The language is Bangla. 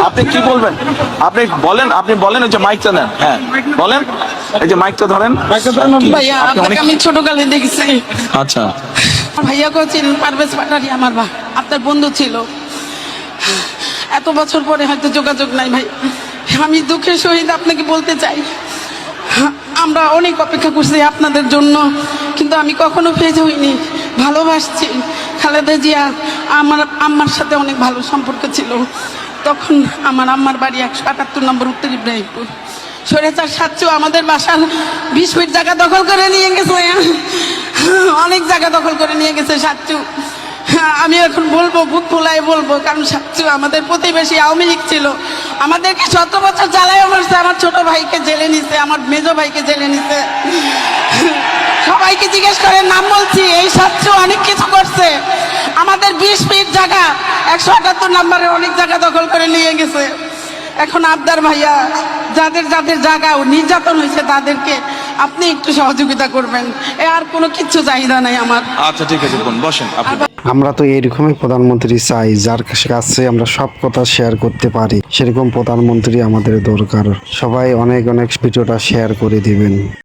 আপনি কি বলবেন? আপনি বলেন ওই যে মাইকটা নেন। হ্যাঁ বলেন, এই যে মাইকটা ধরেন। কি? ভাইয়া আপনি আপনাকে আমি ছোটকালে দেখেছি। আচ্ছা ভাইয়াকেও চিনেন, পারভেজ পাটারি আমার আপনার বন্ধু ছিল। এত বছর পরে হয়তো যোগাযোগ নাই ভাই। আমি দুঃখের সহিত আপনাকে বলতে চাই, আমরা অনেক অপেক্ষা করছি আপনাদের জন্য, কিন্তু আমি কখনো ফেজ হইনি, ভালোবাসছি। খালেদা জিয়া আমার আম্মার সাথে অনেক ভালো সম্পর্ক ছিল। তখন আমার আম্মার বাড়ি 178 নম্বর উত্তর ইব্রাহিমপুর। স্বৈরাচার সাচ্চু আমাদের বাসার 20 ফিট জায়গা দখল করে নিয়ে গেছে, অনেক জায়গা দখল করে নিয়ে গেছে সাচ্চু। আমি এখন বলবো, বুক ফুলায় বলবো, কারণ সাচ্চু আমাদের প্রতিবেশী, আওয়ামী লীগ ছিল, আমাদেরকে 17 বছর জ্বালায় মারছে। আমার ছোট ভাইকে জেলে নিছে, আমার মেজো ভাইকে জেলে নিছে। সবাইকে জিজ্ঞেস করে নাম বলছি, এই সাচ্চু অনেক কিছু করছে। আমাদের 20 ফিট জায়গা 178 নম্বরে অনেক জায়গা দখল করে নিয়ে গেছে। এখন আবদার ভাইয়া, যাদের যাদের জায়গা নির্যাতন হয়েছে তাদেরকে আপনি একটু সহযোগিতা করবেন, আর কোনো কিচ্ছু চাহিদা নাই আমার। আচ্ছা ঠিক আছে, বসেন আপনি। আমরা তো এইরকমই প্রধানমন্ত্রী চাই, যার কাছে আমরা সব কথা শেয়ার করতে পারি। সেরকম প্রধানমন্ত্রী আমাদের দরকার। সবাই অনেক অনেক ভিডিওটা শেয়ার করে দিবেন।